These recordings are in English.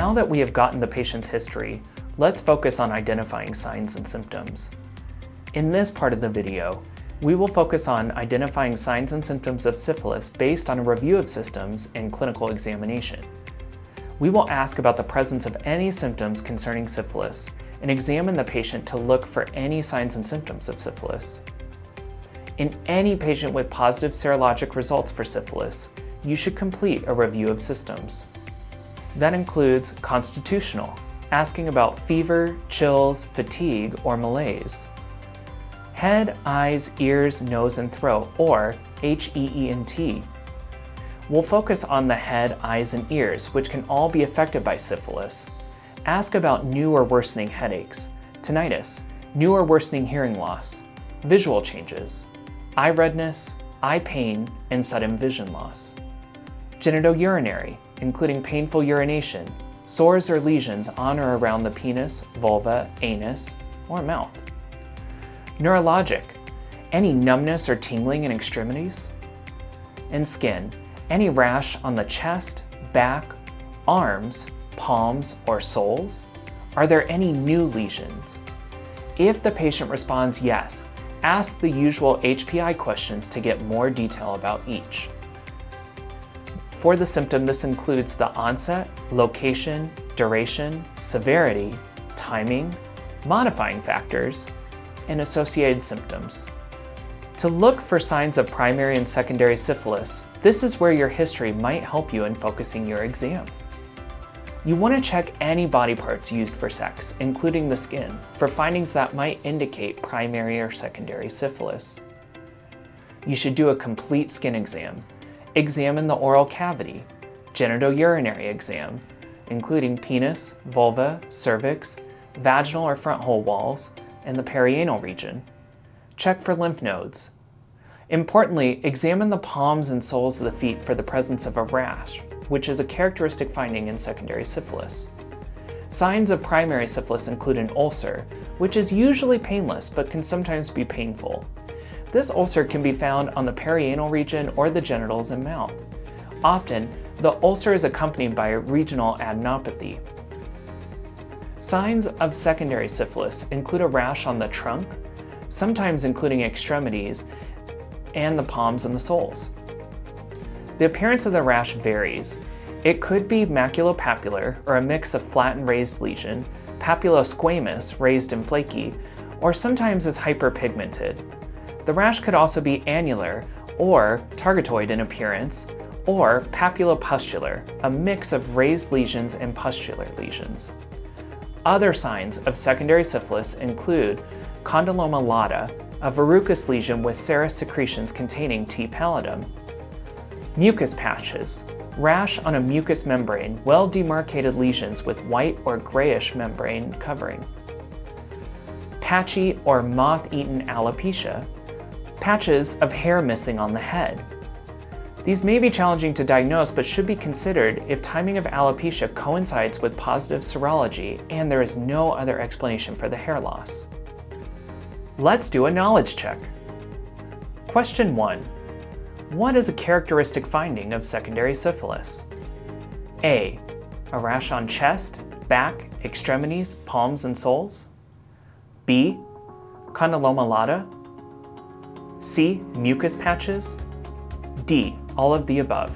Now that we have gotten the patient's history, let's focus on identifying signs and symptoms. In this part of the video, we will focus on identifying signs and symptoms of syphilis based on a review of systems and clinical examination. We will ask about the presence of any symptoms concerning syphilis and examine the patient to look for any signs and symptoms of syphilis. In any patient with positive serologic results for syphilis, you should complete a review of systems. That includes constitutional, asking about fever, chills, fatigue, or malaise. Head, eyes, ears, nose, and throat, or HEENT. We'll focus on the head, eyes, and ears, which can all be affected by syphilis. Ask about new or worsening headaches, tinnitus, new or worsening hearing loss, visual changes, eye redness, eye pain, and sudden vision loss. Genitourinary, including painful urination, sores or lesions on or around the penis, vulva, anus, or mouth. Neurologic, any numbness or tingling in extremities. And skin, any rash on the chest, back, arms, palms, or soles. Are there any new lesions? If the patient responds yes, ask the usual HPI questions to get more detail about each. For the symptom, this includes the onset, location, duration, severity, timing, modifying factors, and associated symptoms. To look for signs of primary and secondary syphilis, this is where your history might help you in focusing your exam. You want to check any body parts used for sex, including the skin, for findings that might indicate primary or secondary syphilis. You should do a complete skin exam. Examine the oral cavity, genitourinary exam, including penis, vulva, cervix, vaginal or front hole walls, and the perianal region. Check for lymph nodes. Importantly, examine the palms and soles of the feet for the presence of a rash, which is a characteristic finding in secondary syphilis. Signs of primary syphilis include an ulcer, which is usually painless but can sometimes be painful. This ulcer can be found on the perianal region or the genitals and mouth. Often, the ulcer is accompanied by a regional adenopathy. Signs of secondary syphilis include a rash on the trunk, sometimes including extremities, and the palms and the soles. The appearance of the rash varies. It could be maculopapular, or a mix of flat and raised lesion, papulosquamous, raised and flaky, or sometimes is hyperpigmented. The rash could also be annular or targetoid in appearance, or papulopustular, a mix of raised lesions and pustular lesions. Other signs of secondary syphilis include condyloma lata, a verrucous lesion with serous secretions containing T. pallidum, mucus patches, rash on a mucous membrane, well-demarcated lesions with white or grayish membrane covering, patchy or moth-eaten alopecia, patches of hair missing on the head. These may be challenging to diagnose but should be considered if timing of alopecia coincides with positive serology and there is no other explanation for the hair loss. Let's do a knowledge check. Question 1. What is a characteristic finding of secondary syphilis? A. A rash on chest, back, extremities, palms, and soles. B. Condyloma lata. C. Mucus patches. D. All of the above.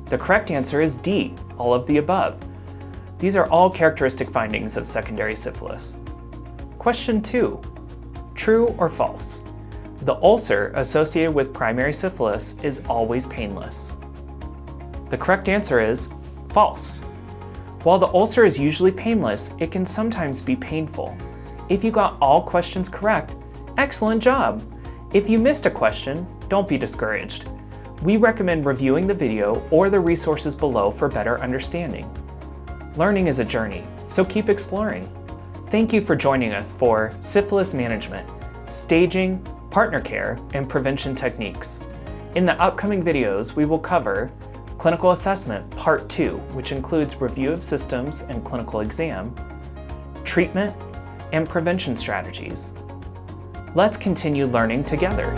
The correct answer is D. All of the above. These are all characteristic findings of secondary syphilis. Question 2. True or false? The ulcer associated with primary syphilis is always painless. The correct answer is false. While the ulcer is usually painless, it can sometimes be painful. If you got all questions correct, excellent job! If you missed a question, don't be discouraged. We recommend reviewing the video or the resources below for better understanding. Learning is a journey, so keep exploring. Thank you for joining us for Syphilis Management, Staging, Partner Care, and Prevention Techniques. In the upcoming videos, we will cover Clinical Assessment Part 2, which includes review of systems and clinical exam, treatment, and prevention strategies. Let's continue learning together.